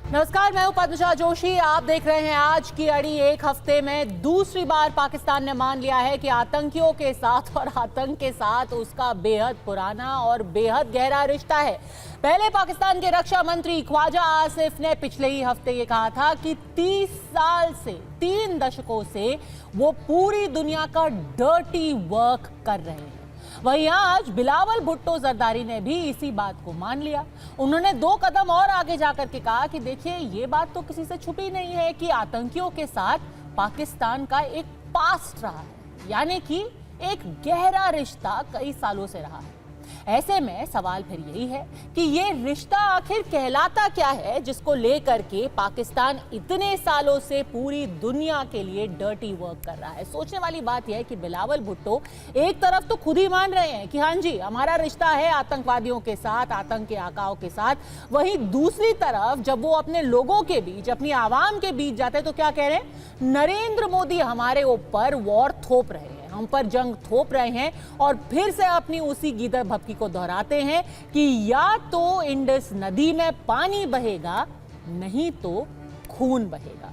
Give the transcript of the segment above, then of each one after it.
नमस्कार, मैं हूं पद्मजा जोशी। आप देख रहे हैं आज की अड़ी। एक हफ्ते में दूसरी बार पाकिस्तान ने मान लिया है कि आतंकियों के साथ और आतंक के साथ उसका बेहद पुराना और बेहद गहरा रिश्ता है। पहले पाकिस्तान के रक्षा मंत्री ख्वाजा आसिफ ने पिछले ही हफ्ते ये कहा था कि 30 साल से 3 दशकों से वो पूरी दुनिया का डर्टी वर्क कर रहे हैं। वहीं आज बिलावल भुट्टो जरदारी ने भी इसी बात को मान लिया। उन्होंने 2 कदम और आगे जाकर के कहा कि देखिए, ये बात तो किसी से छुपी नहीं है कि आतंकियों के साथ पाकिस्तान का एक पास्ट रहा है, यानी कि एक गहरा रिश्ता कई सालों से रहा है। ऐसे में सवाल फिर यही है कि ये रिश्ता आखिर कहलाता क्या है, जिसको लेकर के पाकिस्तान इतने सालों से पूरी दुनिया के लिए डर्टी वर्क कर रहा है। सोचने वाली बात यह है कि बिलावल भुट्टो एक तरफ तो खुद ही मान रहे हैं कि हाँ जी, हमारा रिश्ता है आतंकवादियों के साथ, आतंक के आकाओं के साथ। वहीं दूसरी तरफ जब वो अपने लोगों के बीच, अपनी आवाम के बीच जाते हैं तो क्या कह रहे हैं? नरेंद्र मोदी हमारे ऊपर वॉर थोप रहे हैं, हम पर जंग थोप रहे हैं, और फिर से अपनी उसी गीदड़ भभकी को दोहराते हैं कि या तो इंडस नदी में पानी बहेगा, नहीं तो खून बहेगा।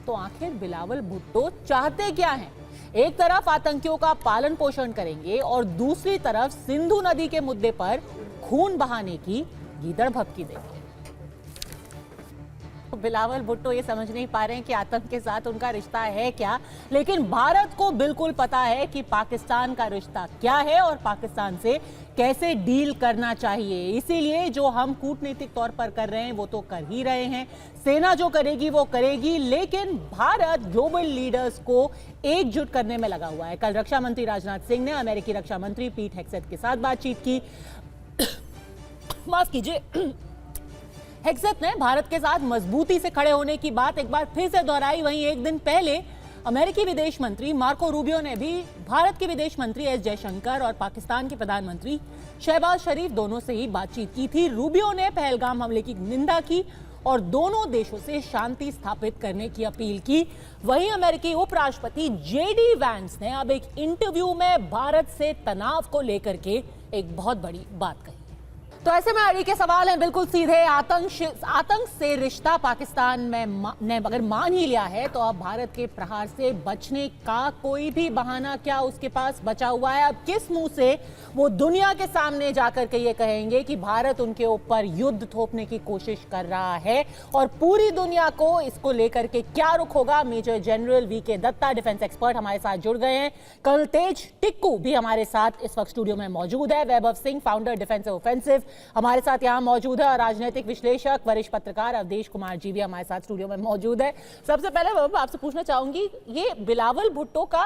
तो आखिर बिलावल भुट्टो चाहते क्या हैं? एक तरफ आतंकियों का पालन पोषण करेंगे और दूसरी तरफ सिंधु नदी के मुद्दे पर खून बहाने की गीदड़ भभकी देंगे। बिलावल भुट्टो ये समझ नहीं पा रहे हैं कि आतंक के साथ उनका रिश्ता है क्या, लेकिन भारत को बिल्कुल पता है कि पाकिस्तान का रिश्ता क्या है और पाकिस्तान से कैसे डील करना चाहिए। इसीलिए जो हम कूटनीतिक तौर पर कर रहे हैं वो तो कर ही रहे हैं, सेना जो करेगी वो करेगी, लेकिन भारत ग्लोबल लीडर्स को एकजुट करने में लगा हुआ है। कल रक्षा मंत्री राजनाथ सिंह ने अमेरिकी रक्षा मंत्री पीट हेग्सेथ के साथ बातचीत की। माफ कीजिए, हेग्सेथ ने भारत के साथ मजबूती से खड़े होने की बात एक बार फिर से दोहराई। वहीं एक दिन पहले अमेरिकी विदेश मंत्री मार्को रूबियो ने भी भारत के विदेश मंत्री एस जयशंकर और पाकिस्तान के प्रधानमंत्री शहबाज शरीफ दोनों से ही बातचीत की थी। रूबियो ने पहलगाम हमले की निंदा की और दोनों देशों से शांति स्थापित करने की अपील की। वहीं अमेरिकी उपराष्ट्रपति जेडी वैंस ने अब एक इंटरव्यू में भारत से तनाव को लेकर के एक बहुत बड़ी बात कही। तो ऐसे में अड़ी के सवाल हैं बिल्कुल सीधे। आतंक से रिश्ता पाकिस्तान में ने अगर मान ही लिया है तो अब भारत के प्रहार से बचने का कोई भी बहाना क्या उसके पास बचा हुआ है? अब किस मुंह से वो दुनिया के सामने जाकर के ये कहेंगे कि भारत उनके ऊपर युद्ध थोपने की कोशिश कर रहा है, और पूरी दुनिया को इसको लेकर के क्या रुख होगा? Major general VK Dutta, defence expert, हमारे साथ जुड़ गए हैं। कर्नल तेज टिक्कू भी हमारे साथ इस वक्त स्टूडियो में मौजूद है। वैभव सिंह, फाउंडर डिफेंस ऑफेंसिव, हमारे साथ यहां मौजूद है। और राजनीतिक विश्लेषक, वरिष्ठ पत्रकार अवधेश कुमार जी भी हमारे साथ स्टूडियो में मौजूद है। सबसे पहले आपसे पूछना चाहूंगी, ये बिलावल भुट्टो का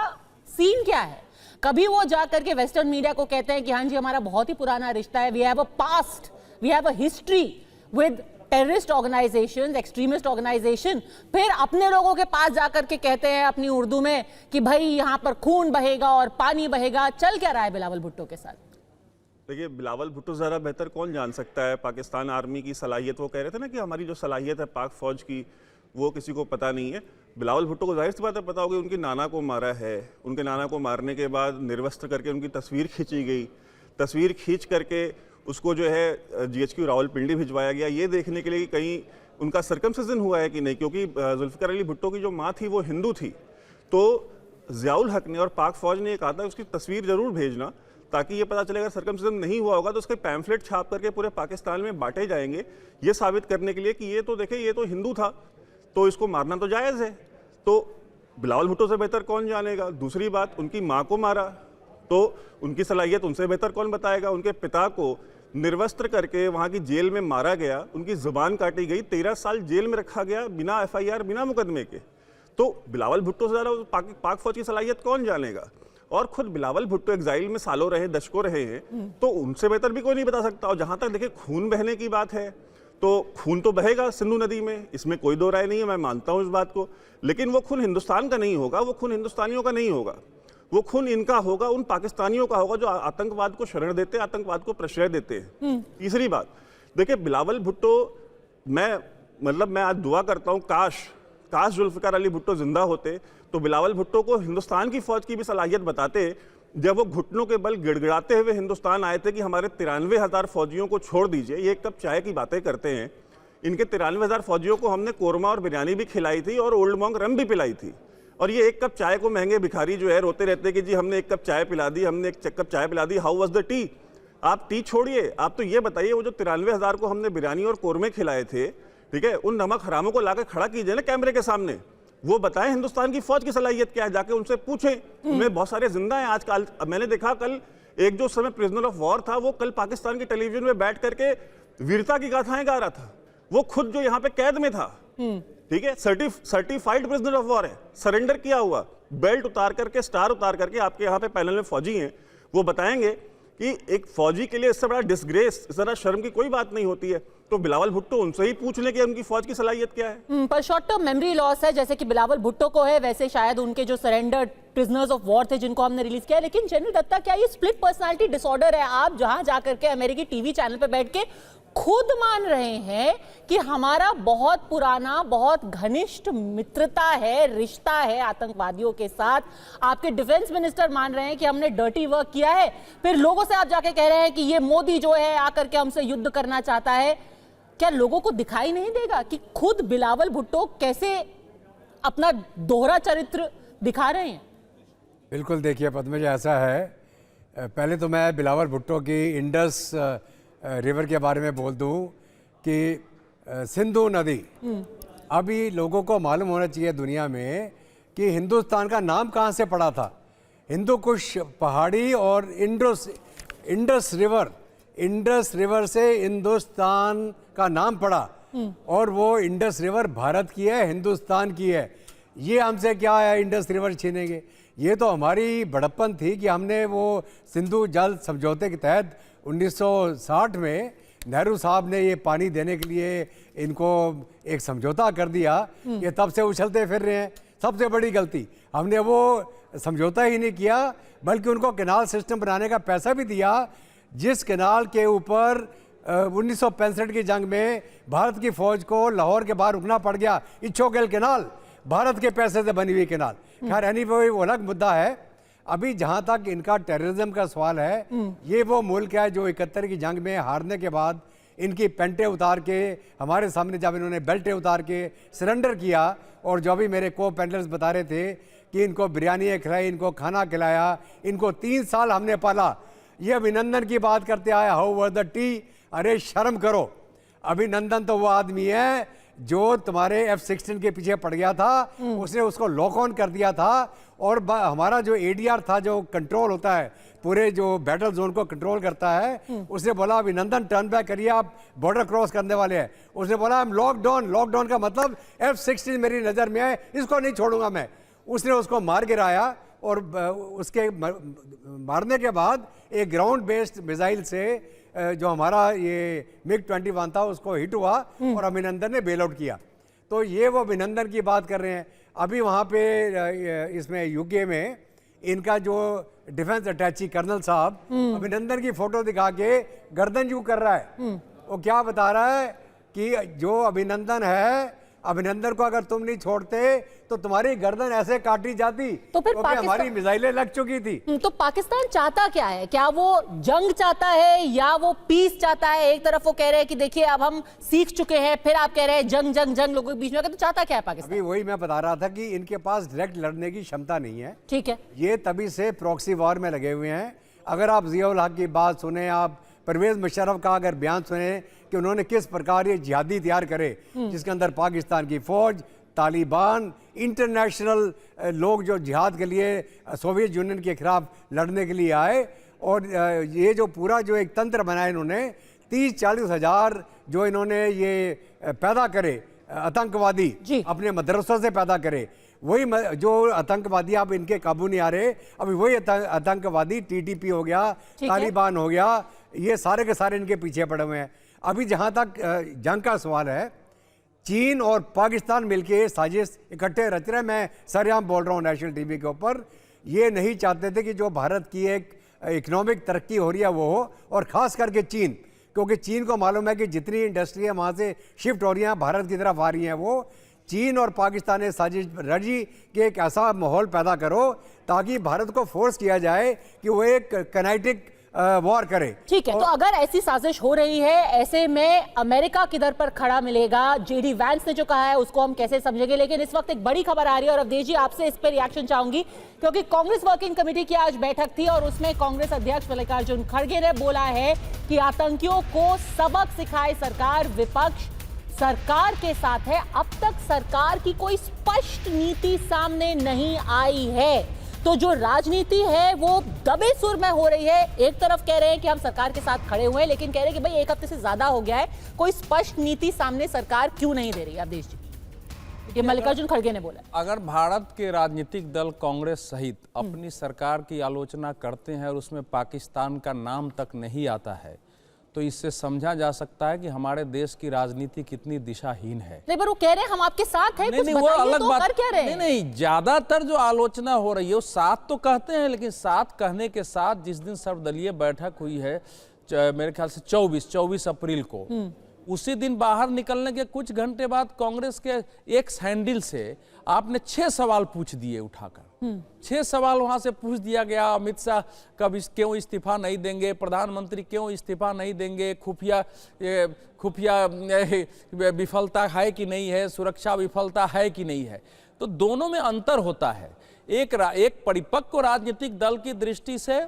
सीन क्या है? कभी वो जाकर के वेस्टर्न मीडिया को कहते हैं कि हाँ जी, हमारा बहुत ही पुराना रिश्ता है, we have a past, we have a history with terrorist organisation, extremist organisation, फिर अपने लोगों के पास जाकर के कहते हैं अपनी उर्दू में कि भाई यहां पर खून बहेगा और पानी बहेगा। चल क्या रहा है बिलावल भुट्टो के साथ? देखिए, बिलावल भुट्टो ज़्यादा बेहतर कौन जान सकता है पाकिस्तान आर्मी की सलाहियत। वो कह रहे थे ना कि हमारी जो सलाहियत है पाक फौज की, वो किसी को पता नहीं है। बिलावल भुट्टो को जाहिर सी बात है पता होगी, उनके नाना को मारा है, उनके नाना को मारने के बाद निर्वस्त्र करके उनकी तस्वीर खींची गई, तस्वीर खींच करके उसको जो है GHQ रावलपिंडी भिजवाया गया, ये देखने के लिए कि कहीं उनका सर्कमसिजन हुआ है कि नहीं, क्योंकि जुल्फ़िकार अली भुट्टो की जो माँ थी वो हिंदू थी। तो ज़ियाउल हक ने और पाक फौज ने ये कहा था उसकी तस्वीर ज़रूर भेजना, ताकि ये पता चलेगा सर्कमसिजन नहीं हुआ होगा तो उसके पैम्फलेट छाप करके पूरे पाकिस्तान में बांटे जाएंगे, ये साबित करने के लिए कि ये तो देखे, ये तो हिंदू था, तो इसको मारना तो जायज़ है। तो बिलावल भुट्टो से बेहतर कौन जानेगा? दूसरी बात, उनकी माँ को मारा तो उनकी सलाहियत उनसे बेहतर कौन बताएगा? उनके पिता को निर्वस्त्र करके वहाँ की जेल में मारा गया, उनकी ज़ुबान काटी गई, 13 साल जेल में रखा गया बिना FIR, बिना मुकदमे के। तो बिलावल भुट्टो से ज़्यादा पाक फौज की सलाहियत कौन जानेगा? और खुद बिलावल भुट्टो एग्जाइल में सालों रहे, दशकों रहे हैं, तो उनसे बेहतर भी कोई नहीं बता सकता। और जहां तक देखिए खून बहने की बात है, तो खून तो बहेगा सिंधु नदी में, इसमें कोई दो राय नहीं है, मैं मानता हूं इस बात को। लेकिन वो खून हिंदुस्तान का नहीं होगा, वो खून हिंदुस्तानियों का नहीं होगा, वो खून इनका होगा, उन पाकिस्तानियों का होगा जो आतंकवाद को शरण देते हैं, आतंकवाद को प्रश्रय देते हैं। तीसरी बात, देखिए बिलावल भुट्टो, मैं आज दुआ करता हूँ काश जुल्फ़िकार अली भुट्टो जिंदा होते तो बिलावल भुट्टो को हिंदुस्तान की फौज की भी सलाहियत बताते। जब वो घुटनों के बल गिड़गिड़ाते हुए हिंदुस्तान आए थे कि हमारे 93,000 फौजियों को छोड़ दीजिए, ये एक कप चाय की बातें करते हैं, इनके 93,000 फौजियों को हमने कोरमा और बिरयानी भी खिलाई थी और ओल्ड मॉन्क रम भी पिलाई थी। और ये एक कप चाय को महंगे भिखारी जो है रोते रहते कि जी हमने एक कप चाय पिला दी, हमने एक कप चाय पिला दी, हाउ वाज द टी। आप टी छोड़िए, आप तो ये बताइए वो जो 93,000 को हमने बिरयानी और कोरमे खिलाए थे, ठीक है, उन नमक हरामों को लाकर खड़ा कीजिए ना कैमरे के सामने, वो बताएं हिंदुस्तान की फौज की सलाहियत क्या है, जाके उनसे पूछें। उनमें बहुत सारे जिंदा हैं आजकल। मैंने देखा कल एक जो समय प्रिजनर ऑफ वॉर था वो कल पाकिस्तान के टेलीविजन में बैठ करके वीरता की गाथाएं गा रहा था। वो खुद जो यहाँ पे कैद में था, ठीक है, सर्टिफाइड प्रिजनर ऑफ वॉर है, सरेंडर किया हुआ, बेल्ट उतार करके, स्टार उतार करके। आपके यहाँ पे पैनल में फौजी हैं, वो बताएंगे कि एक फौजी के लिए इससे बड़ा डिसग्रेस, इस तरह शर्म की कोई बात नहीं होती है। तो बिलावल भुट्टो, उनसे ही पूछ लें कि उनकी फौज की सलाहियत क्या है। पर शॉर्ट टर्म मेमोरी लॉस है, जैसे कि बिलावल भुट्टो को है, वैसे शायद उनके जो सरेंडर्ड प्रिजनर्स ऑफ वॉर थे जिनको हमने रिलीज किया। लेकिन जनरल दत्ता, क्या ये स्प्लिट पर्सनालिटी डिसऑर्डर है? आप जहां जाकर के अमेरिकी टीवी चैनल पर बैठ के खुद मान रहे हैं कि हमारा बहुत पुराना, बहुत घनिष्ठ मित्रता है, रिश्ता है आतंकवादियों के साथ। आपके डिफेंस मिनिस्टर मान रहे हैं कि हमने डर्टी वर्क किया है, फिर लोगों से आप जाके कह रहे हैं कि ये मोदी जो है आकर के हमसे युद्ध करना चाहता है। क्या लोगों को दिखाई नहीं देगा कि खुद बिलावल भुट्टो कैसे अपना दोहरा चरित्र दिखा रहे हैं? बिल्कुल, देखिए पद्मज, ऐसा है, पहले तो मैं बिलावल भुट्टो की इंडस रिवर के बारे में बोल दूं कि सिंधु नदी, अभी लोगों को मालूम होना चाहिए दुनिया में कि हिंदुस्तान का नाम कहाँ से पड़ा था। हिंदू कुश पहाड़ी और इंडस रिवर से हिंदुस्तान का नाम पड़ा, और वो इंडस रिवर भारत की है, हिंदुस्तान की है। ये हमसे क्या है इंडस रिवर छीनेंगे? ये तो हमारी बड़प्पन थी कि हमने वो सिंधु जल समझौते के तहत 1960 में नेहरू साहब ने ये पानी देने के लिए इनको एक समझौता कर दिया। ये तब से उछलते फिर रहे हैं। सबसे बड़ी गलती, हमने वो समझौता ही नहीं किया, बल्कि उनको कैनाल सिस्टम बनाने का पैसा भी दिया, जिस कैनाल के ऊपर 1965 की जंग में भारत की फौज को लाहौर के बाहर रुकना पड़ गया। इच्छोकेल कैनाल भारत के पैसे से बनी हुई कैनाल। खैर एनीवे, वो अलग मुद्दा है। अभी जहां तक इनका टेररिज्म का सवाल है, ये वो मुल्क है जो 71 की जंग में हारने के बाद इनकी पेंटें उतार के हमारे सामने, जब इन्होंने बेल्टें उतार के सरेंडर किया, और जो भी मेरे को पैनलिस्ट बता रहे थे कि इनको बिरयानी खिलाई, इनको खाना खिलाया, इनको 3 साल हमने पाला, ये अभिनंदन की बात करते आए, हाउ वाज द टी। अरे शर्म करो, अभिनंदन तो वो आदमी है जो तुम्हारे F-16 के पीछे पड़ गया था, उसने उसको लॉक ऑन कर दिया था। और हमारा जो ADR था, जो कंट्रोल होता है, पूरे जो बैटल जोन को कंट्रोल करता है, उसने बोला अभिनंदन टर्न बैक करिए, आप बॉर्डर क्रॉस करने वाले हैं। उसने बोला आई एम लॉकडाउन का मतलब F-16 मेरी नज़र में है, इसको नहीं छोड़ूंगा मैं। उसने उसको मार गिराया, और उसके मारने के बाद एक ग्राउंड बेस्ड मिसाइल से जो हमारा ये MiG-21 था उसको हिट हुआ, और अभिनंदन ने बेल आउट किया। तो ये वो अभिनंदन की बात कर रहे हैं। अभी वहाँ पे इसमें यूके में इनका जो डिफेंस अटैची कर्नल साहब अभिनंदन की फोटो दिखा के गर्दन यूं कर रहा है। वो क्या बता रहा है कि जो अभिनंदन है, अभिनंदन को अगर तुम नहीं छोड़ते तो तुम्हारी गर्दन ऐसे काटी जाती, तो फिर हमारी मिसाइलें लग चुकी थी। तो पाकिस्तान चाहता क्या है? क्या वो जंग चाहता है या वो पीस चाहता है? एक तरफ वो कह रहे हैं कि देखिए अब हम सीख चुके हैं, फिर आप कह रहे हैं जंग जंग जंग लोगों के बीच में। तो चाहता क्या है पाकिस्तान? अभी वही मैं बता रहा था कि इनके पास डायरेक्ट लड़ने की क्षमता नहीं है। ठीक है, ये तभी से प्रॉक्सी वॉर में लगे हुए हैं। अगर आप जियाउल हक की बात सुने, आप परवेज मुशर्रफ का अगर बयान सुने कि उन्होंने किस प्रकार ये जिहादी तैयार करे, जिसके अंदर पाकिस्तान की फौज, तालिबान, इंटरनेशनल लोग जो जिहाद के लिए सोवियत यूनियन के खिलाफ लड़ने के लिए आए, और ये जो पूरा जो एक तंत्र बनाया इन्होंने, 30-40 हज़ार जो इन्होंने ये पैदा करे आतंकवादी, अपने मदरसों से पैदा करे, वही जो आतंकवादी अब इनके काबू नहीं आ रहे, अभी वही आतंकवादी TTP हो गया, तालिबान हो गया, ये सारे के सारे इनके पीछे पड़े हुए हैं। अभी जहां तक जंग का सवाल है, चीन और पाकिस्तान मिलके साजिश इकट्ठे रच रहे हैं। मैं सरेआम बोल रहा हूँ नेशनल टीवी के ऊपर। ये नहीं चाहते थे कि जो भारत की एक इकोनॉमिक तरक्की हो रही है वो हो, और ख़ास करके चीन, क्योंकि चीन को मालूम है कि जितनी इंडस्ट्री है वहाँ से शिफ्ट हो रही हैं, भारत की तरफ आ रही हैं। वो चीन और पाकिस्तान ने साजिश रची कि एक ऐसा माहौल पैदा करो ताकि भारत को फोर्स किया जाए कि वो एक कनेटिक वॉर करे। ठीक है, तो अगर ऐसी साजिश हो रही है, ऐसे में अमेरिका किधर पर खड़ा मिलेगा? जेडी वैंस ने जो कहा है उसको हम कैसे समझेंगे? लेकिन इस वक्त एक बड़ी खबर आ रही है और अवधेश जी आपसे इस पर रिएक्शन चाहूंगी, क्योंकि कांग्रेस वर्किंग कमेटी की आज बैठक थी और उसमें कांग्रेस अध्यक्ष मल्लिकार्जुन खड़गे ने बोला है कि आतंकियों को सबक सिखाए सरकार, विपक्ष सरकार के साथ है। अब तक सरकार की कोई स्पष्ट नीति सामने नहीं आई है, तो जो राजनीति है वो दबे सुर में हो रही है। एक तरफ कह रहे हैं कि हम सरकार के साथ खड़े हुए हैं, लेकिन कह रहे हैं कि भाई एक हफ्ते से ज्यादा हो गया है, कोई स्पष्ट नीति सामने सरकार क्यों नहीं दे रही है? अवधेश जी, ये मल्लिकार्जुन खड़गे ने बोला। अगर भारत के राजनीतिक दल कांग्रेस सहित अपनी सरकार की आलोचना करते हैं और उसमें पाकिस्तान का नाम तक नहीं आता है, तो इससे समझा जा सकता है कि हमारे देश की राजनीति कितनी दिशाहीन है। नहीं, पर वो कह रहे हैं हम आपके साथ हैं, कुछ नहीं, वो बताइए अलग तो, बात। कर क्या रहे हैं? नहीं, ज्यादातर जो आलोचना हो रही है वो साथ तो कहते हैं, लेकिन साथ कहने के साथ जिस दिन सर्वदलीय बैठक हुई है मेरे ख्याल से 24 अप्रैल को, उसी दिन बाहर निकलने के कुछ घंटे बाद कांग्रेस के एक हैंडल से आपने 6 सवाल पूछ दिए उठाकर। 6 सवाल वहां से पूछ दिया गया। अमित शाह कब क्यों इस्तीफा नहीं देंगे, प्रधानमंत्री क्यों इस्तीफा नहीं देंगे, खुफिया विफलता है कि नहीं है, सुरक्षा विफलता है कि नहीं है। तो दोनों में अंतर होता है। एक परिपक्व राजनीतिक दल की दृष्टि से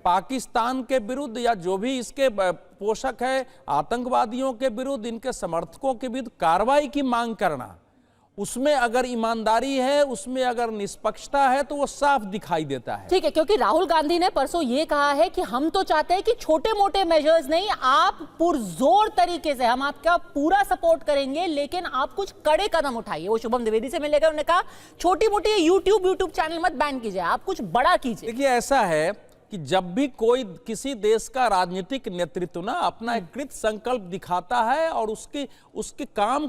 पाकिस्तान के विरुद्ध या जो भी इसके पोषक है आतंकवादियों के विरुद्ध, इनके समर्थकों के विरुद्ध कार्रवाई की मांग करना, उसमें अगर ईमानदारी है, उसमें अगर निष्पक्षता है, तो वो साफ दिखाई देता है। ठीक है, क्योंकि राहुल गांधी ने परसों ये कहा है कि हम तो चाहते हैं कि छोटे मोटे मेजर्स नहीं, आप पुरजोर तरीके से, हम आपका पूरा सपोर्ट करेंगे, लेकिन आप कुछ कड़े कदम उठाइए। वो शुभम द्विवेदी से मिलेगा, उन्होंने कहा छोटी मोटी यूट्यूब चैनल मत बैन कीजिए, आप कुछ बड़ा कीजिए। देखिए, ऐसा है कि जब भी कोई किसी देश का राजनीतिक नेतृत्व ना अपना एक कृत संकल्प दिखाता है और उसके काम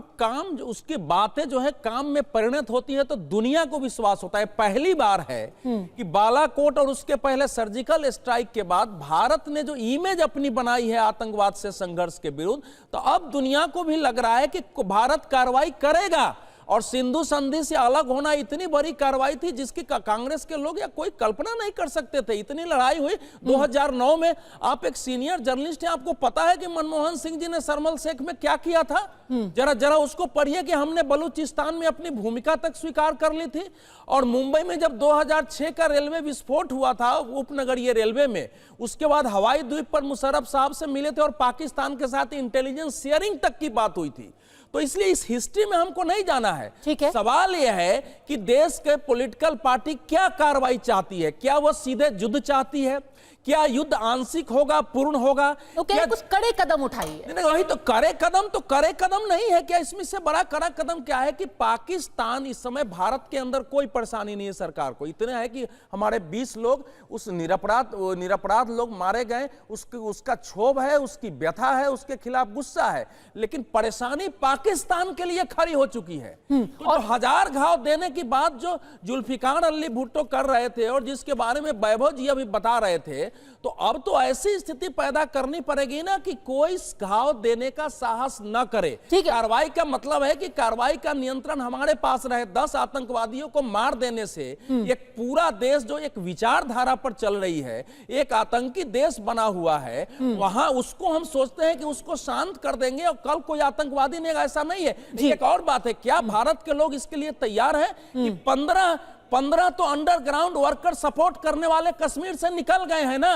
उसकी बातें जो है काम में परिणत होती है, तो दुनिया को विश्वास होता है। पहली बार है कि बालाकोट और उसके पहले सर्जिकल स्ट्राइक के बाद भारत ने जो इमेज अपनी बनाई है आतंकवाद से संघर्ष के विरुद्ध, तो अब दुनिया को भी लग रहा है कि भारत कार्रवाई करेगा। और सिंधु संधि से अलग होना इतनी बड़ी कार्रवाई थी जिसकी कांग्रेस के लोग या कोई कल्पना नहीं कर सकते थे। इतनी लड़ाई हुई 2009 में। आप एक सीनियर जर्नलिस्ट हैं, आपको पता है कि मनमोहन सिंह जी ने शर्मल शेख में क्या किया था? जरा उसको पढ़िए कि हमने बलूचिस्तान में अपनी भूमिका तक स्वीकार कर ली थी। और मुंबई में जब 2006 का रेलवे विस्फोट हुआ था उपनगरीय रेलवे में, उसके बाद हवाई द्वीप पर मुशर्रफ साहब से मिले थे और पाकिस्तान के साथ इंटेलिजेंस शेयरिंग तक की बात हुई थी। तो इसलिए इस हिस्ट्री में हमको नहीं जाना है। ठीक है। सवाल यह है कि देश के पॉलिटिकल पार्टी क्या कार्रवाई चाहती है। क्या वह सीधे युद्ध चाहती है? क्या युद्ध आंशिक होगा, पूर्ण होगा? तो क्या कुछ कड़े कदम उठाइए? नहीं, वही तो कड़े कदम नहीं है क्या? इसमें से बड़ा कड़ा कदम क्या है कि पाकिस्तान इस समय, भारत के अंदर कोई परेशानी नहीं है सरकार को। इतना है कि हमारे 20 लोग उस निरपराध लोग मारे गए, उसका क्षोभ है, उसकी व्यथा है, उसके खिलाफ गुस्सा है, लेकिन परेशानी पाकिस्तान के लिए खड़ी हो चुकी है। और 1000 घाव देने की बात जो जुल्फिकार अली भुट्टो कर रहे थे और जिसके बारे में वैभव जी अभी बता रहे थे, तो अब तो ऐसी स्थिति पैदा करनी पड़ेगी ना कि कोई घाव देने का साहस न करे। कार्रवाई का मतलब है कि कार्रवाई का नियंत्रण हमारे पास रहे। 10 आतंकवादियों को मार देने से एक पूरा देश जो एक विचारधारा पर चल रही है, एक आतंकी देश बना हुआ है, वहां उसको हम सोचते हैं कि उसको शांत कर देंगे और कल कोई आतंकवादी नहीं। ऐसा नहीं है। एक और बात है, क्या भारत के लोग इसके लिए तैयार हैं कि 15 तो अंडरग्राउंड वर्कर सपोर्ट करने वाले कश्मीर से निकल गए हैं ना।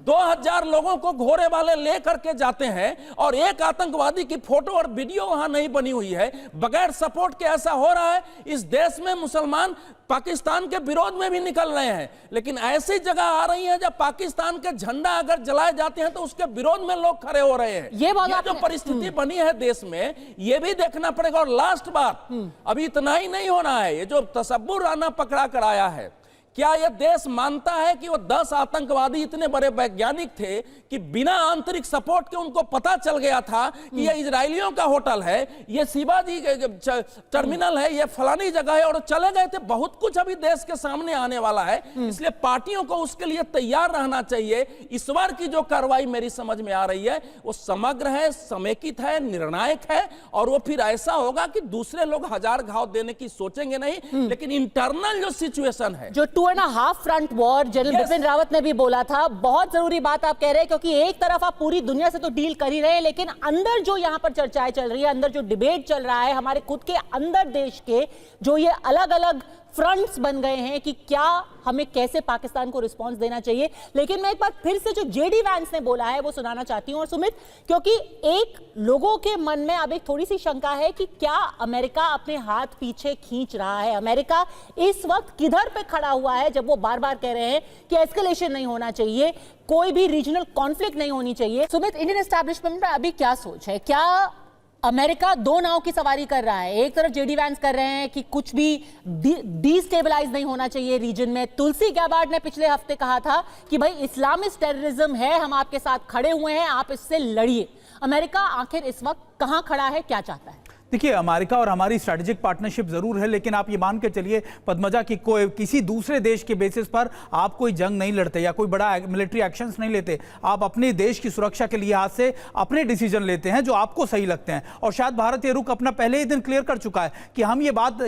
2000 लोगों को घोड़े वाले लेकर के जाते हैं और एक आतंकवादी की फोटो और वीडियो वहां नहीं बनी हुई है। बगैर सपोर्ट के ऐसा हो रहा है। इस देश में मुसलमान पाकिस्तान के विरोध में भी निकल रहे हैं, लेकिन ऐसी जगह आ रही है जब पाकिस्तान के झंडा अगर जलाए जाते हैं तो उसके विरोध में लोग खड़े हो रहे हैं। ये जो परिस्थिति बनी है देश में, ये भी देखना पड़ेगा। और लास्ट बात, अभी इतना ही नहीं होना है। ये जो तसब्बुर राना पकड़ा कर आया है, क्या यह देश मानता है कि वो 10 आतंकवादी इतने बड़े वैज्ञानिक थे कि बिना आंतरिक सपोर्ट के उनको पता चल गया था कि यह इजरायलियों का होटल है, यह शिवाजी टर्मिनल है, यह फलानी जगह है, और चले गए थे। बहुत कुछ अभी देश के सामने आने वाला है, इसलिए पार्टियों को उसके लिए तैयार रहना चाहिए। इस बार की जो कार्रवाई मेरी समझ में आ रही है वो समग्र है, समेकित है, निर्णायक है, और वो फिर ऐसा होगा कि दूसरे लोग 1000 घाव देने की सोचेंगे नहीं, लेकिन इंटरनल जो सिचुएशन है, जो 2.5 front war general Bipin Rawat ने भी बोला था। बहुत जरूरी बात आप कह रहे हैं, क्योंकि एक तरफ आप पूरी दुनिया से तो डील कर ही रहे हैं, लेकिन अंदर जो यहां पर चर्चाएं चल रही है, अंदर जो डिबेट चल रहा है, हमारे खुद के अंदर देश के जो ये अलग अलग फ्रंट्स बन गए हैं कि क्या हमें कैसे पाकिस्तान को रिस्पांस देना चाहिए। लेकिन मैं एक बार फिर से जो जेडी वैंस ने बोला है वो सुनाना चाहती हूं। और सुमित, क्योंकि एक लोगों के मन में अब एक थोड़ी सी शंका है कि क्या अमेरिका अपने हाथ पीछे खींच रहा है। अमेरिका इस वक्त किधर पे खड़ा हुआ है जब वो बार बार कह रहे हैं कि एस्केलेशन नहीं होना चाहिए, कोई भी रीजनल कॉन्फ्लिक्ट नहीं होनी चाहिए। सुमित, इंडियन एस्टैब्लिशमेंट में अभी क्या सोच है? क्या अमेरिका दो नाव की सवारी कर रहा है? एक तरफ जेडी वैंस कर रहे हैं कि कुछ भी डिस्टेबलाइज नहीं होना चाहिए रीजन में। तुलसी गैबार्ड ने पिछले हफ्ते कहा था कि भाई इस्लामिस्ट टेररिज्म है, हम आपके साथ खड़े हुए हैं, आप इससे लड़िए। अमेरिका आखिर इस वक्त कहां खड़ा है, क्या चाहता है? देखिए, अमेरिका और हमारी स्ट्रेटेजिक पार्टनरशिप जरूर है, लेकिन आप ये मान के चलिए पद्मजा कि कोई किसी दूसरे देश के बेसिस पर आप कोई जंग नहीं लड़ते या कोई बड़ा मिलिट्री एक्शंस नहीं लेते। आप अपने देश की सुरक्षा के लिहाज से अपने डिसीजन लेते हैं जो आपको सही लगते हैं। और शायद भारत ये रुख अपना पहले ही दिन क्लियर कर चुका है कि हम ये बात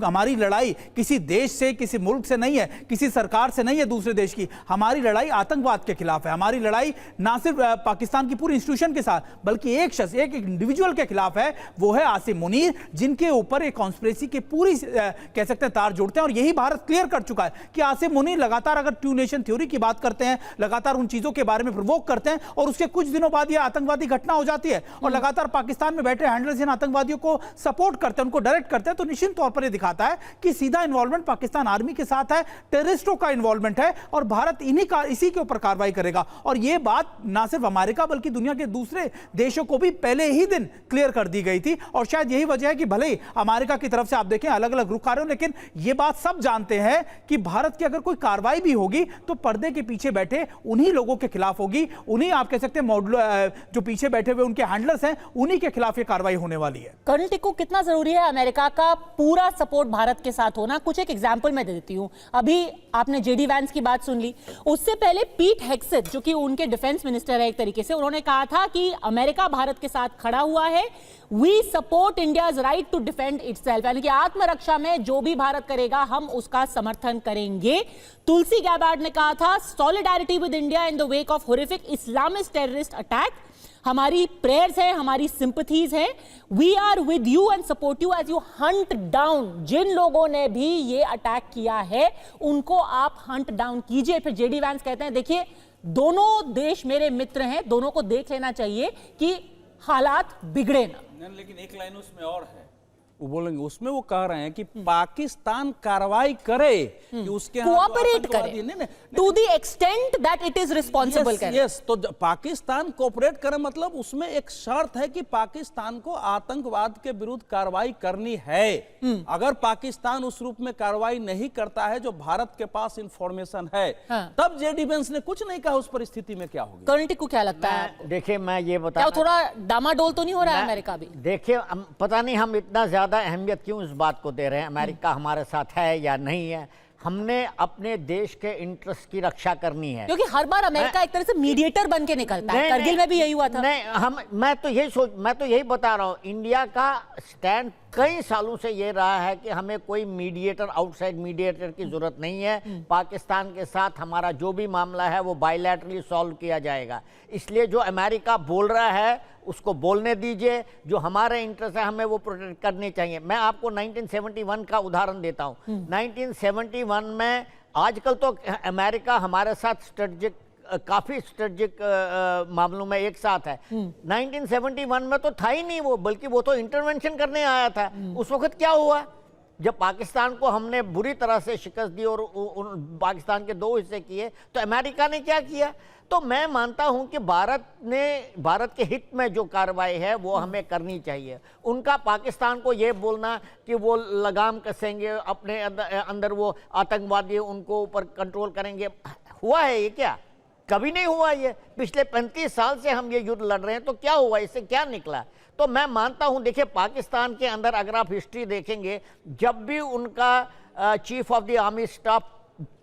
हमारी लड़ाई किसी देश से, किसी मुल्क से नहीं है, किसी सरकार से नहीं है दूसरे देश की। हमारी लड़ाई आतंकवाद के खिलाफ है। हमारी लड़ाई ना सिर्फ पाकिस्तान की पूरी इंस्टीट्यूशन के साथ, बल्कि एक शख्स, एक इंडिविजुअल के खिलाफ है, वो है आसिम मुनीर, जिनके ऊपर एक कॉन्स्पिरेसी के पूरी कह सकते हैं तार जोड़ते हैं। और यही भारत क्लियर कर चुका है कि आसिम मुनीर लगातार अगर टू नेशन थ्योरी की बात करते हैं, लगातार उन चीजों के बारे में प्रोवोक करते हैं और उसके कुछ दिनों बाद यह आतंकवादी घटना हो जाती है और लगातार पाकिस्तान में बैठे हैंडलर्स इन आतंकवादियों को सपोर्ट करते हैं, उनको डायरेक्ट करते हैं, तो निश्चित तौर पर यह दिखाता है कि सीधा इन्वॉल्वमेंट पाकिस्तान आर्मी के साथ है, टेररिस्टों का इन्वॉल्वमेंट है और भारत इसी के ऊपर कार्रवाई करेगा। और यह बात ना सिर्फ अमेरिका बल्कि दुनिया के दूसरे देशों को भी पहले ही दिन क्लियर कर दी गई थी। और शायद यही वजह है कि भले ही अमेरिका की तरफ से आप देखें अलग अलग रुख आ रहे हो, लेकिन यह बात सब जानते हैं कि भारत की अगर कोई कार्रवाई भी होगी तो पर्दे के पीछे बैठे उन्हीं लोगों के खिलाफ होगी, उन्हीं आप कह सकते हैं जो पीछे बैठे हुए उनके हैंडलर्स हैं, उन्हीं के खिलाफ यह कार्रवाई होने वाली है। कर्नल टिक्कू, कितना जरूरी है अमेरिका का पूरा सपोर्ट भारत के साथ होना? कुछ एक एग्जांपल मैं दे देती हूं। अभी आपने जेडी वैंस की बात सुन ली, उससे पहले पीट हेग्सेथ जो कि उनके डिफेंस मिनिस्टर है एक तरीके से, उन्होंने कहा था कि अमेरिका भारत के साथ खड़ा हुआ है, we support India's right to defend itself, यानी कि आत्मरक्षा में जो भी भारत करेगा हम उसका समर्थन करेंगे। तुलसी गैबार्ड ने कहा था solidarity with India in the wake of horrific Islamist terrorist attack, हमारी प्रेयर्स हैं, हमारी सिंपथीज हैं, we are with you and support you as you hunt down. जिन लोगों ने भी ये अटैक किया है उनको आप हंट डाउन कीजिए। फिर जेडी वैंस कहते हैं देखिए दोनों देश मेरे मित्र हैं, दोनों को देख लेना चाहिए कि हालात बिगड़े ना। लेकिन एक लाइन उसमें और है, वो बोलेंगे उसमें वो कह रहे हैं कि पाकिस्तान कार्रवाई करे कि उसके कोऑपरेट करे to the extent that it is responsible करे। यस, तो पाकिस्तान कोऑपरेट करे मतलब उसमें एक शर्त है कि पाकिस्तान को आतंकवाद के विरुद्ध कार्रवाई करनी है। अगर पाकिस्तान उस रूप में कार्रवाई नहीं करता है जो भारत के पास इंफॉर्मेशन है, तब जेडी वैंस ने कुछ नहीं कहा उस परिस्थिति में क्या होगी। कर्नल टिक्कू, क्या लगता है? देखिए, मैं ये बता, थोड़ा डामाडोल तो नहीं हो रहा है अमेरिका भी? देखिए, पता नहीं हम इतना ज्यादा अहमियत क्यों इस बात को दे रहे हैं, अमेरिका हमारे साथ है या नहीं है। हमने अपने देश के इंटरेस्ट की रक्षा करनी है, क्योंकि हर बार अमेरिका एक तरह से मीडिएटर बन के निकलता है। करगिल में भी यही हुआ था। नहीं, मैं तो यही बता रहा हूं, इंडिया का स्टैंड कई सालों से ये रहा है कि हमें कोई मीडिएटर, आउटसाइड मीडिएटर की जरूरत नहीं है। पाकिस्तान के साथ हमारा जो भी मामला है वो बायलैटरली सॉल्व किया जाएगा। इसलिए जो अमेरिका बोल रहा है उसको बोलने दीजिए, जो हमारे इंटरेस्ट है हमें वो प्रोटेक्ट करने चाहिए। मैं आपको 1971 का उदाहरण देता हूं। 1971 में, आजकल तो अमेरिका हमारे साथ काफी स्ट्रेटेजिक मामलों में एक साथ है। 1971 में तो था ही नहीं वो, बल्कि वो तो इंटरवेंशन करने आया था। उस वक्त क्या हुआ, जब पाकिस्तान को हमने बुरी तरह से शिकस्त दी और पाकिस्तान के 2 हिस्से किए, तो अमेरिका ने क्या किया? तो मैं मानता हूं कि भारत के हित में जो कार्रवाई है वो हमें करनी चाहिए। उनका पाकिस्तान को ये बोलना कि वो लगाम कसेंगे अपने अंदर, वो आतंकवादी उनको ऊपर कंट्रोल करेंगे, हुआ है ये क्या? कभी नहीं हुआ। ये पिछले 35 साल से हम ये युद्ध लड़ रहे हैं, तो क्या हुआ, इससे क्या निकला? तो मैं मानता हूं, देखिए पाकिस्तान के अंदर अगर आप हिस्ट्री देखेंगे, जब भी उनका chief of the army staff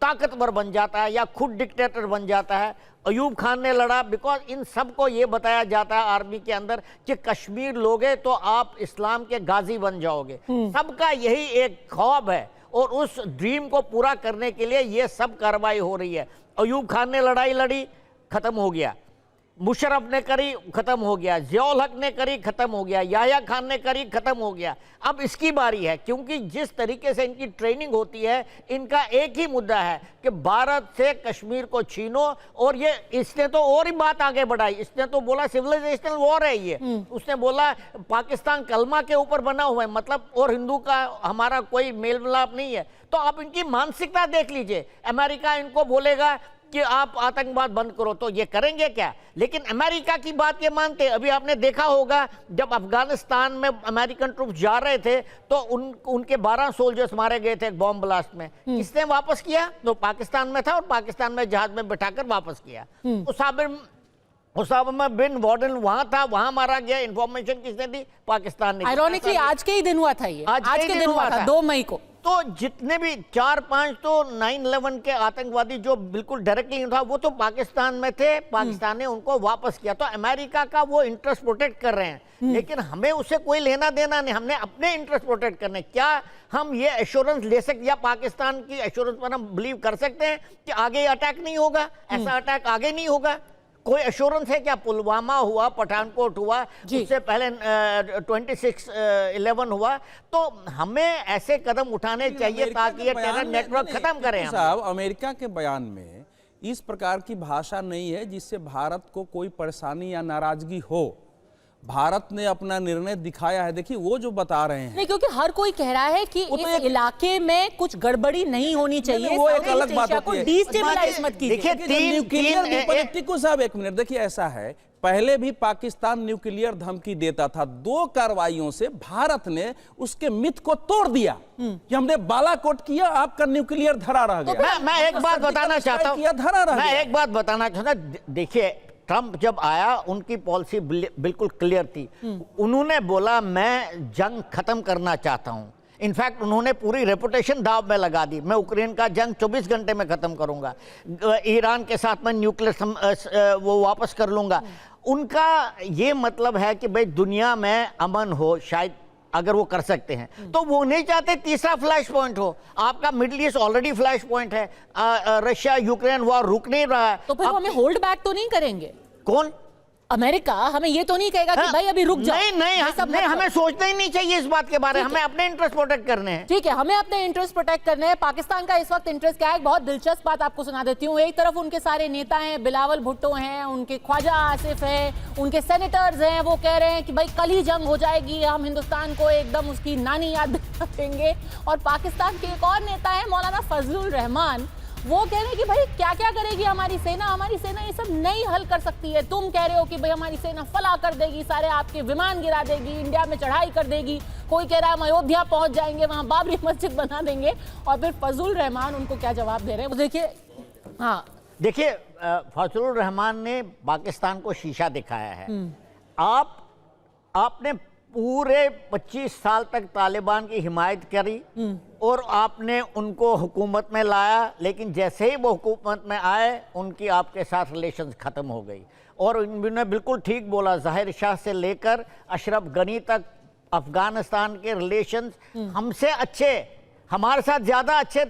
ताकतवर बन जाता है या खुद डिक्टेटर बन जाता है, अयूब खान ने लड़ा, बिकॉज इन सबको ये बताया जाता है आर्मी के अंदर कि कश्मीर लोगे तो आप इस्लाम के गाजी बन जाओगे। सबका यही एक ख्वाब है और उस ड्रीम को पूरा करने के लिए ये सब कार्रवाई हो रही है। अयूब खान ने लड़ाई लड़ी, खत्म हो गया। मुशर्रफ ने करी, खत्म हो गया। जियाउल हक ने करी, खत्म हो गया। याह्या खान ने करी, खत्म हो गया। अब इसकी बारी है, क्योंकि जिस तरीके से इनकी ट्रेनिंग होती है, इनका एक ही मुद्दा है कि भारत से कश्मीर को छीनो। और ये इसने तो और ही बात आगे बढ़ाई, इसने तो बोला सिविलाइजेशनल वॉर है ये। उसने बोला पाकिस्तान कलमा के ऊपर बना हुआ है, मतलब और हिंदू का हमारा कोई मेल मिलाप नहीं है। तो आप इनकी मानसिकता देख लीजिए। अमेरिका इनको बोलेगा कि आप आतंकवाद बंद करो, तो ये करेंगे क्या? लेकिन अमेरिका की बात ये मानते हैं। अभी आपने देखा होगा जब अफगानिस्तान में अमेरिकन ट्रूप जा रहे थे तो उनके 12 सोल्जर्स मारे गए थे एक बॉम्ब ब्लास्ट में। किसने वापस किया? तो पाकिस्तान में था और पाकिस्तान में जहाज में बिठाकर वापस किया। उसामा बिन लादेन वहां था, वहां मारा गया। इंफॉर्मेशन किसने दी? पाकिस्तान ने। आयरॉनिकली आज के ही दिन हुआ था ये, आज के दिन हुआ था 2 मई को। तो जितने भी 4-5 तो 9/11 के आतंकवादी जो बिल्कुल डायरेक्टली था, वो तो पाकिस्तान में थे। पाकिस्तान ने उनको वापस किया। तो अमेरिका का वो इंटरेस्ट प्रोटेक्ट कर रहे हैं, लेकिन हमें उससे कोई लेना देना नहीं। हमने अपने इंटरेस्ट प्रोटेक्ट करने। क्या हम ये एश्योरेंस ले सकते, या पाकिस्तान की एश्योरेंस पर हम बिलीव कर सकते हैं कि आगे अटैक नहीं होगा? ऐसा अटैक आगे नहीं होगा। कोई एश्योरेंस है क्या? पुलवामा हुआ, पठानकोट हुआ, उससे पहले 26/11 हुआ। तो हमें ऐसे कदम उठाने चाहिए ताकि ये टेरर नेटवर्क खत्म करें हम। साहब, अमेरिका के बयान में इस प्रकार की भाषा नहीं है जिससे भारत को कोई परेशानी या नाराजगी हो। भारत ने अपना निर्णय दिखाया है। देखिए वो जो बता रहे हैं, नहीं, क्योंकि हर कोई कह रहा है कि इस इलाके में कुछ गड़बड़ी नहीं होनी चाहिए। वो एक अलग बात होती है। डिस्टेबलाइज मत कीजिए। न्यूक्लियर साहब, एक मिनट देखिए, ऐसा है पहले भी पाकिस्तान न्यूक्लियर धमकी देता था। 2 कार्रवाइयों से भारत ने उसके मिथ को तोड़ दिया कि हमने बालाकोट किया, आपका न्यूक्लियर धरा रह गया। मैं एक बात बताना चाहता हूं। देखिए, ट्रंप जब आया उनकी पॉलिसी बिल्कुल क्लियर थी। उन्होंने बोला मैं जंग खत्म करना चाहता हूं। इनफैक्ट उन्होंने पूरी रेपुटेशन दाव में लगा दी। मैं यूक्रेन का जंग 24 घंटे में खत्म करूंगा, ईरान के साथ मैं न्यूक्लियर वो वापस कर लूंगा। उनका ये मतलब है कि भाई दुनिया में अमन हो, शायद अगर वो कर सकते हैं तो वो नहीं चाहते तीसरा फ्लैश पॉइंट हो। आपका middle east already flash point है। रशिया यूक्रेन वॉर रुक नहीं रहा है। तो फिर हमें होल्ड बैक तो नहीं करेंगे? कौन? अमेरिका हमें ये तो नहीं कहेगा कि भाई अभी रुक जाओ। नहीं, हमें सोचना ही नहीं चाहिए इस बात के बारे में। हमें अपने इंटरेस्ट प्रोटेक्ट करने हैं। ठीक है, हमें अपने इंटरेस्ट प्रोटेक्ट करने हैं। पाकिस्तान का इस वक्त इंटरेस्ट क्या है? बहुत दिलचस्प बात आपको सुना देती हूँ। एक तरफ उनके सारे नेता हैं, बिलावल भुट्टो हैं, उनके ख्वाजा आसिफ हैं, उनके सेनेटर्स हैं। वो कह रहे हैं कि भाई कल ही जंग हो जाएगी, हम हिंदुस्तान को एकदम उसकी नानी याद दिला देंगे। और पाकिस्तान के एक और नेता है मौलाना फजलुर रहमान, वो कह रहे हैं कि भाई क्या क्या करेगी हमारी सेना ये सब नहीं हल कर सकती है। तुम कह रहे हो कि भाई हमारी सेना फला कर देगी, सारे आपके विमान गिरा देगी, इंडिया में चढ़ाई कर देगी। कोई कह रहा है हम अयोध्या पहुंच जाएंगे, वहां बाबरी मस्जिद बना देंगे। और फिर फजलुर रहमान उनको क्या जवाब दे रहे हैं, देखिए फजलुर रहमान ने पाकिस्तान को शीशा दिखाया है। आपने पूरे 25 साल तक तालिबान की हिमायत करी और आपने उनको हुकूमत में लाया, लेकिन जैसे ही वो हुकूमत में आए उनकी आपके साथ रिलेशंस ख़त्म हो गई। और उन्होंने बिल्कुल ठीक बोला, ज़ाहिर शाह से लेकर अशरफ गनी तक अफगानिस्तान के रिलेशंस हमसे अच्छे, हमारे साथ ज़्यादा अच्छे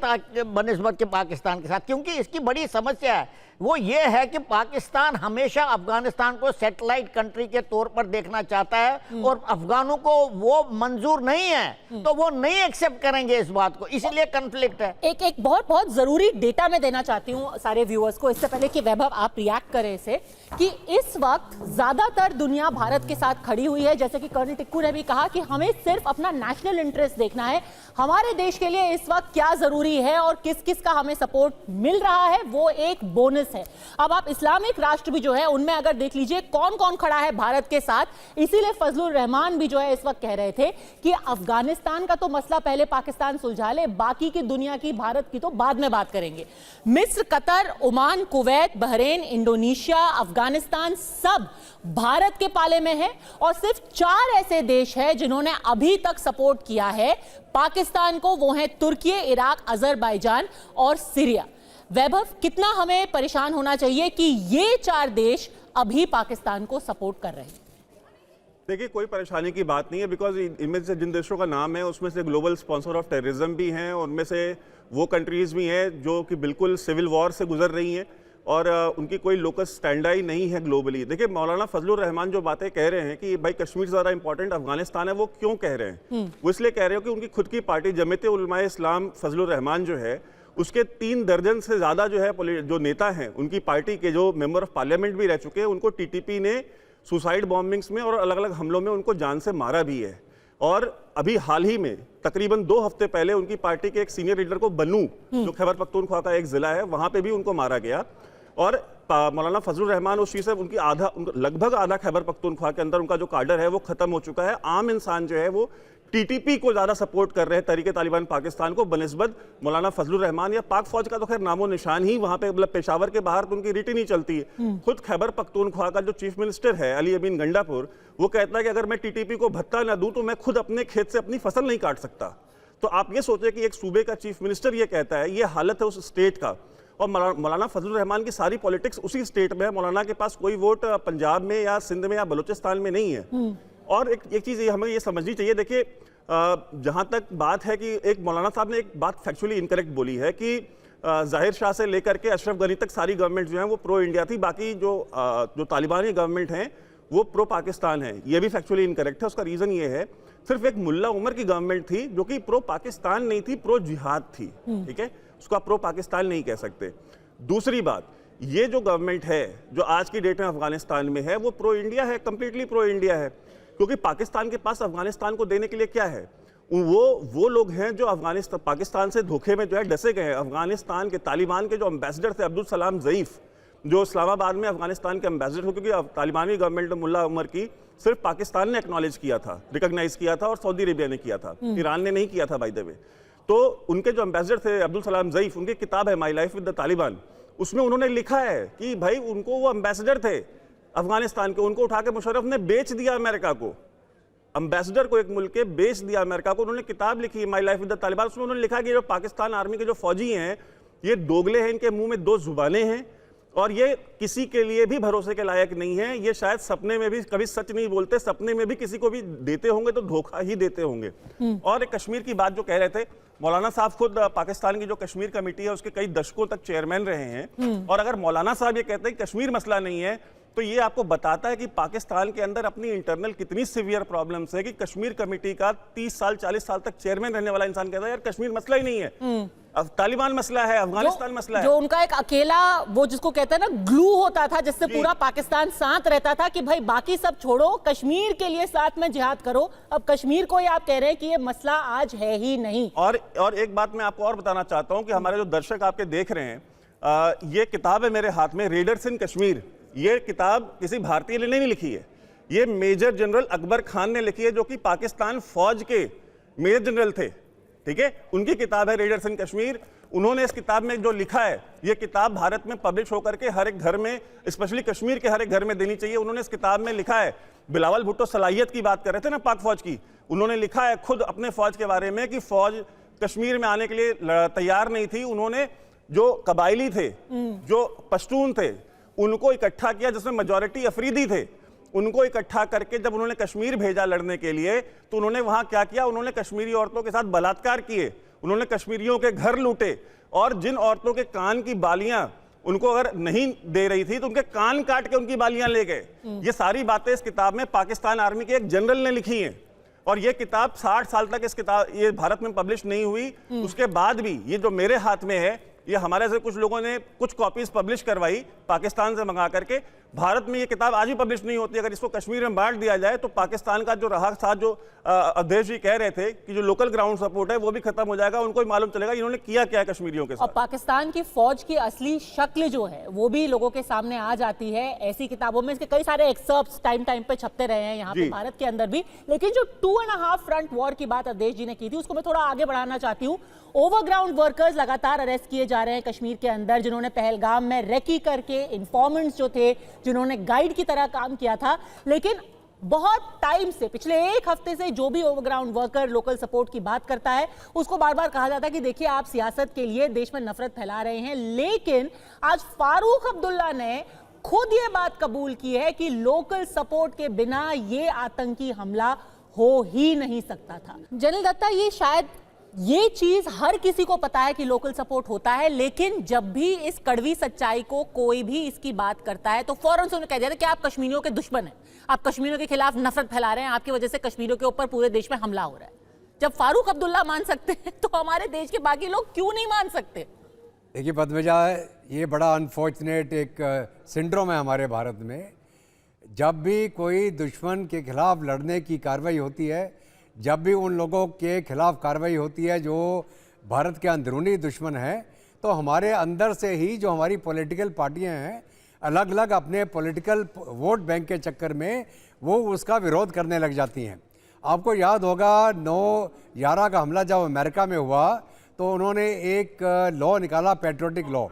बनिस्बत के पाकिस्तान के साथ। क्योंकि इसकी बड़ी समस्या है, वो ये है कि पाकिस्तान हमेशा अफगानिस्तान को सैटेलाइट कंट्री के तौर पर देखना चाहता है और अफगानों को वो मंजूर नहीं है, तो वो नहीं एक्सेप्ट करेंगे इस बात को, इसलिए कन्फ्लिक्ट है। एक बहुत जरूरी डेटा मैं देना चाहती हूँ सारे व्यूअर्स को, इससे पहले कि वैभव आप रिएक्ट करें इसे, कि इस वक्त ज्यादातर दुनिया भारत के साथ खड़ी हुई है। जैसे कि कर्नल टिक्कू ने भी कहा कि हमें सिर्फ अपना नेशनल इंटरेस्ट देखना है, हमारे देश के लिए इस वक्त क्या जरूरी है और किस किस का हमें सपोर्ट मिल रहा है वो एक बोनस है। अब आप इस्लामिक राष्ट्र भी जो है उनमें अगर देख लीजिए कौन कौन खड़ा है भारत के साथ, इसीलिए फजलुर रहमान भी जो है इस वक्त कह रहे थे कि अफगानिस्तान का तो मसला पहले पाकिस्तान सुलझा ले, बाकी की दुनिया की, भारत की तो बाद में बात करेंगे। मिस्र, Qatar, Oman, Kuwait, Bahrain, Indonesia, Afghanistan सब भारत के पाले में है और सिर्फ 4 ऐसे देश हैं जिन्होंने अभी तक सपोर्ट किया है पाकिस्तान को, वो हैं तुर्की, इराक, अजरबैजान और सीरिया। वैभव, कितना हमें परेशान होना चाहिए कि ये 4 देश अभी पाकिस्तान को सपोर्ट कर रहे हैं? देखिए, कोई परेशानी की बात नहीं है, बिकॉज इनमें से जिन देशों का नाम है उसमें से ग्लोबल स्पॉन्सर ऑफ टेररिज्म भी हैं, और उनमें से वो कंट्रीज़ भी हैं जो कि बिल्कुल सिविल वॉर से गुजर रही हैं और उनकी कोई लोकस स्टैंडाई नहीं है ग्लोबली। देखिए, मौलाना फजलुर रहमान जो बातें कह रहे हैं कि भाई कश्मीर ज़्यादा इंपॉर्टेंट अफगानिस्तान है, वो क्यों कह रहे हैं? वो इसलिए कह रहे हो कि उनकी खुद की पार्टी जमीयत उलमाए इस्लाम फजलुर रहमान जो है, उसके 3 दर्जन से ज़्यादा जो है जो नेता हैं उनकी पार्टी के, जो मेंबर ऑफ पार्लियामेंट भी रह चुके हैं, उनको टीटीपी ने सुसाइड बॉम्बिंग्स में और अलग अलग हमलों में उनको जान से मारा भी है। और अभी हाल ही में तकरीबन 2 हफ्ते पहले उनकी पार्टी के एक सीनियर लीडर को बनू, जो खैबर पख्तूनख्वा का एक जिला है, वहां पे भी उनको मारा गया। और मौलाना फजलुर रहमान उस चीज़ से उनकी लगभग आधा खैबर पख्तूनख्वा के अंदर उनका जो काडर है वो खत्म हो चुका है। आम इंसान जो है वो टीटीपी को ज्यादा सपोर्ट कर रहे हैं, तहरीके तालिबान पाकिस्तान को, बनिस्बत मौलाना फजलुर रहमान। या पाक फौज का तो खैर नामो निशान ही वहां पे, मतलब पेशावर के बाहर तो उनकी रीट ही नहीं चलती है। खुद खैबर पख्तूनख्वा का जो चीफ मिनिस्टर है अली अमीन गंडापुर, वो कहता है कि अगर मैं टीटीपी को भत्ता ना दूं तो मैं खुद अपने खेत से अपनी फसल नहीं काट सकता। तो आप ये सोचे कि एक सूबे का चीफ मिनिस्टर ये कहता है, ये हालत है उस स्टेट का। और मौलाना फजलुर रहमान की सारी पॉलिटिक्स उसी स्टेट में है। मौलाना के पास कोई वोट पंजाब में या सिंध में या बलूचिस्तान में नहीं है। और एक चीज़ हमें ये समझनी चाहिए, देखिए जहां तक बात है कि एक मौलाना साहब ने एक बात फैक्चुअली इनकरेक्ट बोली है कि जाहिर शाह से लेकर के अशरफ गनी तक सारी गवर्नमेंट जो है वो प्रो इंडिया थी, बाकी जो तालिबानी गवर्नमेंट हैं वो प्रो पाकिस्तान है। ये भी फैक्चुअली इनकरेक्ट है। उसका रीज़न ये है, सिर्फ एक मुल्ला उमर की गवर्नमेंट थी जो कि प्रो पाकिस्तान नहीं थी, प्रो जिहाद थी। ठीक है, उसको आप प्रो पाकिस्तान नहीं कह सकते। दूसरी बात, ये जो गवर्नमेंट है जो आज की डेट में अफगानिस्तान में है वो प्रो इंडिया है, कंप्लीटली प्रो इंडिया है। क्योंकि पाकिस्तान के पास अफगानिस्तान को देने के लिए क्या है? वो लोग हैं जो अफगानिस्तान पाकिस्तान से धोखे में जो है डसे गए हैं। अफगानिस्तान के तालिबान के जो एम्बेसडर थे अब्दुल सलाम ज़ईफ, जो इस्लामाबाद में अफगानिस्तान के एम्बेसडर थे, क्योंकि तालिबानी गवर्नमेंट मुल्ला उमर की सिर्फ पाकिस्तान ने एक्नॉलेज किया था, रिकॉग्नाइज किया था, और सऊदी अरेबिया ने किया था, ईरान ने नहीं किया था बाय द वे। तो उनके जो एम्बेसडर थे अब्दुल सलाम ज़ईफ, उनकी किताब है my life with the Taliban, उसमें उन्होंने लिखा है कि भाई उनको, वो एम्बेसडर थे अफगानिस्तान के, उनको उठा के मुशर्रफ ने बेच दिया अमेरिका को। एम्बेसडर को एक मुल्क के बेच दिया अमेरिका को। उन्होंने किताब लिखी my life with the Taliban, उसमें उन्होंने लिखा कि जो पाकिस्तान आर्मी के जो फौजी हैं ये दोगले हैं, इनके मुंह में 2 जुबानें हैं और ये किसी के लिए भी भरोसे के लायक नहीं है। ये शायद सपने में भी कभी सच नहीं बोलते, सपने में भी किसी को भी देते होंगे तो धोखा ही देते होंगे। और एक कश्मीर की बात जो कह रहे थे, मौलाना साहब खुद पाकिस्तान की जो कश्मीर कमेटी है उसके कई दशकों तक चेयरमैन रहे हैं। और अगर मौलाना साहब ये कहते हैं कि कश्मीर मसला नहीं है, तो ये आपको बताता है कि पाकिस्तान के अंदर अपनी इंटरनल कितनी सीवियर प्रॉब्लम्स है कि कश्मीर कमेटी का 30 साल 40 साल तक चेयरमैन रहने वाला इंसान कहता है यार कश्मीर मसला ही नहीं है, अब तालिबान मसला है, अफगानिस्तान मसला है। जो उनका एक अकेला, वो जिसको कहते हैं ना ग्लू होता था, जिससे पूरा पाकिस्तान साथ रहता था कि भाई बाकी सब छोड़ो, कश्मीर के लिए साथ में जिहाद करो। अब कश्मीर को ही आप कह रहे हैं कि ये मसला आज है ही नहीं। और एक बात मैं आपको और बताना चाहता हूं कि हमारे जो दर्शक आपके देख रहे हैं, ये किताब है मेरे हाथ में, रेडर्स इन कश्मीर। ये किताब किसी भारतीय ने नहीं लिखी है, ये मेजर जनरल अकबर खान ने लिखी है, जो कि पाकिस्तान फौज के मेजर जनरल थे। ठीक है, उनकी किताब है रेडर्स इन कश्मीर। उन्होंने इस किताब में जो लिखा है, ये किताब भारत में पब्लिश होकर के हर एक घर में, स्पेशली कश्मीर के हर एक घर में देनी चाहिए। उन्होंने इस किताब में लिखा है, बिलावल भुट्टो सलाहियत की बात कर रहे थे ना पाक फौज की, उन्होंने लिखा है खुद अपने फौज के बारे में कि फौज कश्मीर में आने के लिए तैयार नहीं थी। उन्होंने जो कबायली थे, जो पश्तून थे, उनको इकट्ठा किया, जिसमें मेजॉरिटी अफरीदी थे, उनको इकट्ठा करके जब उन्होंने कश्मीर भेजा लड़ने के लिए, तो उन्होंने वहां क्या किया? उन्होंने कश्मीरी औरतों के साथ बलात्कार किए, उन्होंने कश्मीरियों के घर लूटे, और जिन औरतों के कान की बालियां उनको अगर नहीं दे रही थी तो उनके कान काट के उनकी बालियां ले गए। ये सारी बातें इस किताब में पाकिस्तान आर्मी के एक जनरल ने लिखी हैं। और ये किताब 60 साल तक इस किताब ये भारत में पब्लिश नहीं हुई। उसके बाद भी ये जो मेरे हाथ में है, ये हमारे से कुछ लोगों ने कुछ कॉपीज पब्लिश करवाई पाकिस्तान से मंगा करके। भारत में ये किताब आज भी पब्लिश नहीं होती। अगर इसको कश्मीर में बांट दिया जाए तो पाकिस्तान का जो रहा था, जो अध्यक्ष जी कह रहे थे कि जो लोकल ग्राउंड सपोर्ट है वो भी खत्म हो जाएगा, उनको भी मालूम चलेगा इन्होंने किया क्या है कश्मीरियों के साथ। और पाकिस्तान की फौज की असली शक्ल जो है वो भी लोगों के सामने आ जाती है ऐसी किताबों में। इसके कई सारे एक्सर्प्ट्स टाइम पे छपते रहे हैं यहाँ पे भारत के अंदर भी। लेकिन जो 2.5 फ्रंट वॉर की बात अध्यक्ष जी ने की थी, उसको मैं थोड़ा आगे बढ़ाना चाहती हूँ। ओवरग्राउंड वर्कर्स लगातार अरेस्ट किए जा रहे हैं कश्मीर के अंदर, जिन्होंने पहलगाम में रेकी करके, इन्फॉर्मेंट्स जो थे, जिन्होंने गाइड की तरह काम किया था। लेकिन बहुत टाइम से, पिछले 1 हफ्ते से जो भी ओवरग्राउंड वर्कर लोकल सपोर्ट की बात करता है, उसको बार बार कहा जाता है कि देखिए आप सियासत के लिए देश में नफरत फैला रहे हैं। लेकिन आज फारूक अब्दुल्ला ने खुद ये बात कबूल की है कि लोकल सपोर्ट के बिना ये आतंकी हमला हो ही नहीं सकता था। जनरल दत्ता, ये शायद ये चीज हर किसी को पता है कि लोकल सपोर्ट होता है, लेकिन जब भी इस कड़वी सच्चाई को कोई भी इसकी बात करता है तो फौरन से उन्हें कह दिया था कि आप कश्मीरियों के दुश्मन हैं, आप कश्मीरियों के खिलाफ नफरत फैला रहे हैं, आपकी वजह से कश्मीरियों के ऊपर पूरे देश में हमला हो रहा है। जब फारूक अब्दुल्ला मान सकते हैं तो हमारे देश के बाकी लोग क्यों नहीं मान सकते? देखिए पद्मजा, ये बड़ा अनफॉर्चुनेट एक सिंड्रोम है हमारे भारत में। जब भी कोई दुश्मन के खिलाफ लड़ने की कार्रवाई होती है, जब भी उन लोगों के खिलाफ कार्रवाई होती है जो भारत के अंदरूनी दुश्मन हैं, तो हमारे अंदर से ही जो हमारी पॉलिटिकल पार्टियां हैं, अलग अलग अपने पॉलिटिकल वोट बैंक के चक्कर में वो उसका विरोध करने लग जाती हैं। आपको याद होगा 9/11 का हमला जब अमेरिका में हुआ तो उन्होंने एक लॉ निकाला, पैट्रियोटिक लॉ,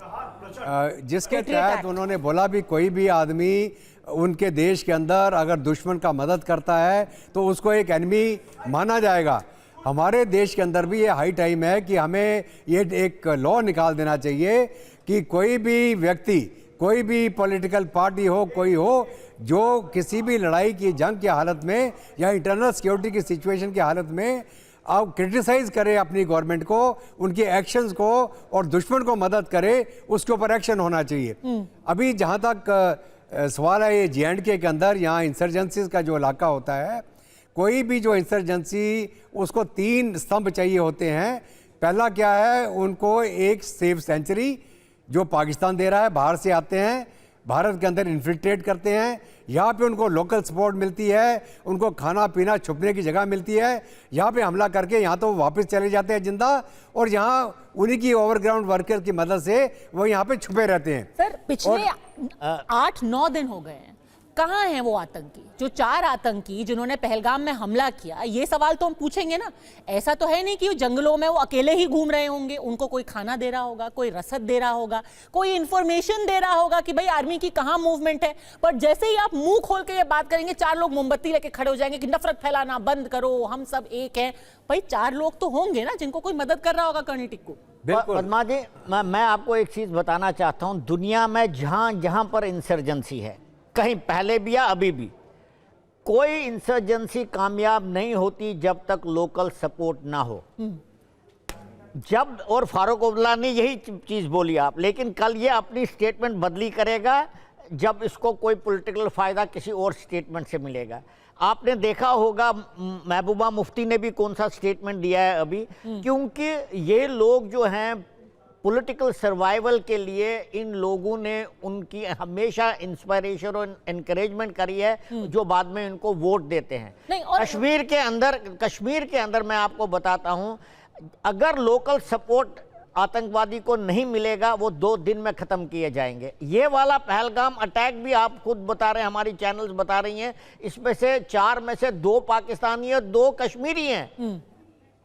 जिसके तहत उन्होंने बोला भी कोई भी आदमी उनके देश के अंदर अगर दुश्मन का मदद करता है तो उसको एक एनिमी माना जाएगा। हमारे देश के अंदर भी ये हाई टाइम है कि हमें ये एक लॉ निकाल देना चाहिए कि कोई भी व्यक्ति, कोई भी पॉलिटिकल पार्टी हो, कोई हो, जो किसी भी लड़ाई की जंग की हालत में या इंटरनल सिक्योरिटी की सिचुएशन की हालत में आप क्रिटिसाइज करें अपनी गवर्नमेंट को, उनके एक्शंस को, और दुश्मन को मदद करे, उसके ऊपर एक्शन होना चाहिए। अभी जहाँ तक सवाल है ये J&K के अंदर, यहाँ इंसर्जेंसीज का जो इलाका होता है, कोई भी जो इंसर्जेंसी, उसको 3 स्तंभ चाहिए होते हैं। पहला क्या है, उनको एक सेफ सेंचुरी जो पाकिस्तान दे रहा है, बाहर से आते हैं, भारत के अंदर इन्फिल्ट्रेट करते हैं, यहाँ पे उनको लोकल सपोर्ट मिलती है, उनको खाना पीना छुपने की जगह मिलती है, यहाँ पे हमला करके यहाँ तो वापस चले जाते हैं जिंदा, और यहाँ उन्हीं की ओवरग्राउंड वर्कर की मदद से वो यहाँ पे छुपे रहते हैं। सर, पिछले 8-9 दिन हो गए हैं, कहाँ हैं वो आतंकी, जो 4 आतंकी जिन्होंने पहलगाम में हमला किया? ये सवाल तो हम पूछेंगे ना। ऐसा तो है नहीं कि वो जंगलों में वो अकेले ही घूम रहे होंगे, उनको कोई खाना दे रहा होगा, कोई रसद दे रहा होगा, कोई इंफॉर्मेशन दे रहा होगा कि भाई आर्मी की कहाँ मूवमेंट है। पर जैसे ही आप मुंह खोल के ये बात करेंगे, 4 लोग मोमबत्ती लेके खड़े हो जाएंगे कि नफरत फैलाना बंद करो, हम सब एक हैं। भाई 4 लोग तो होंगे ना जिनको कोई मदद कर रहा होगा कर्नेटिक को। पद्मा जी, मैं आपको एक चीज बताना चाहता हूं। दुनिया में जहां जहां पर इंसर्जेंसी है, कहीं पहले भी या अभी भी, कोई इंसर्जेंसी कामयाब नहीं होती जब तक लोकल सपोर्ट ना हो। जब, और फारूक अब्दुल्ला ने यही चीज बोली आप, लेकिन कल ये अपनी स्टेटमेंट बदली करेगा जब इसको कोई पॉलिटिकल फायदा किसी और स्टेटमेंट से मिलेगा। आपने देखा होगा महबूबा मुफ्ती ने भी कौन सा स्टेटमेंट दिया है अभी, क्योंकि ये लोग जो हैं पॉलिटिकल सर्वाइवल के लिए, इन लोगों ने उनकी हमेशा इंस्पिरेशन और एनकरेजमेंट करी है, जो बाद में इनको वोट देते हैं। कश्मीर के अंदर मैं आपको बताता हूं, अगर लोकल सपोर्ट आतंकवादी को नहीं मिलेगा, वो 2 दिन में खत्म किए जाएंगे। ये वाला पहलगाम अटैक भी आप खुद बता रहे हैं, हमारी चैनल्स बता रही हैं, इसमें से 4 में से 2 पाकिस्तानी और 2 कश्मीरी हैं।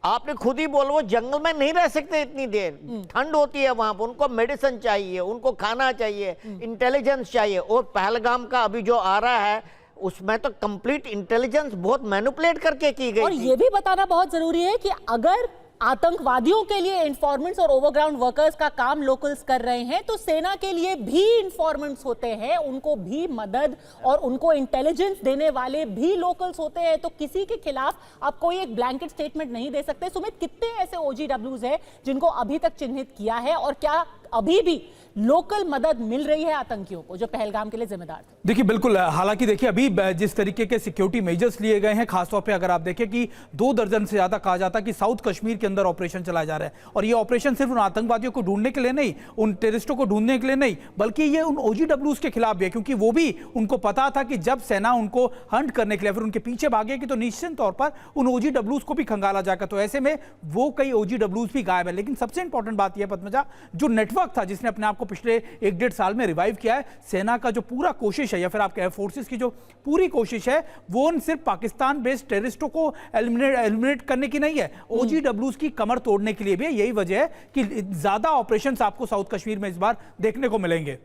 आपने खुद ही बोला वो जंगल में नहीं रह सकते इतनी देर, ठंड होती है वहां पर, उनको मेडिसिन चाहिए, उनको खाना चाहिए, इंटेलिजेंस चाहिए। और पहलगाम का अभी जो आ रहा है उसमें तो कंप्लीट इंटेलिजेंस बहुत मैनिपुलेट करके की गई। और ये भी बताना बहुत जरूरी है कि अगर आतंकवादियों के लिए इन्फॉर्मेंट्स और ओवरग्राउंड वर्कर्स का काम लोकल्स कर रहे हैं, तो सेना के लिए भी इन्फॉर्मेंट्स होते हैं, उनको भी मदद और उनको इंटेलिजेंस देने वाले भी लोकल्स होते हैं। तो किसी के खिलाफ आप कोई एक ब्लैंकेट स्टेटमेंट नहीं दे सकते। सुमित, कितने ऐसे OGWs हैं जिनको अभी तक चिन्हित किया है, और क्या अभी भी लोकल मदद मिल रही है आतंकियों को जो पहलगाम के लिए जिम्मेदार थे? देखिए बिल्कुल, हालांकि देखिए अभी जिस तरीके के सिक्योरिटी मेजर्स लिए गए हैं, खासतौर पे अगर आप देखें कि 2 दर्जन से ज्यादा कहा जाता है कि साउथ कश्मीर के अंदर ऑपरेशन चलाया जा रहा है, और ये ऑपरेशन सिर्फ उन आतंकवादियों को ढूंढने के लिए नहीं, उन टेररिस्टों को ढूंढने के लिए नहीं, बल्कि ये उन OGWs के खिलाफ भी है, क्योंकि वो भी, उनको पता था कि जब सेना उनको हंट करने के लिए फिर उनके पीछे भागेगी तो निश्चित तौर पर उन OGWs को भी खंगाला जाएगा। तो ऐसे में वो कई OGWs भी गायब है। लेकिन सबसे इंपॉर्टेंट बात यह पद्मजा, जो नेटवर्क था जिसने अपने आप को पिछले 1-1.5 साल में रिवाइव किया है, सेना का जो पूरा कोशिश है, या फिर आपके एयर फोर्सेस की जो पूरी कोशिश है, वो सिर्फ पाकिस्तान बेस्ड टेररिस्टों को एलिमिनेट करने की नहीं है, OGWs की कमर तोड़ने के लिए भी है। यही वजह है कि ज्यादा ऑपरेशंस आपको साउथ कश्मीर में इस बार देखने को मिलेंगे।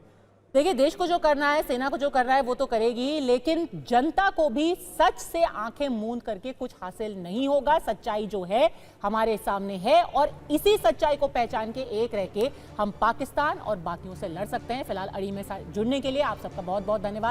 देखिए, देश को जो करना है, सेना को जो करना है वो तो करेगी, लेकिन जनता को भी सच से आंखें मूंद करके कुछ हासिल नहीं होगा। सच्चाई जो है हमारे सामने है और इसी सच्चाई को पहचान के एक रह के हम पाकिस्तान और बाकियों से लड़ सकते हैं। फिलहाल अड़ी में जुड़ने के लिए आप सबका बहुत बहुत धन्यवाद।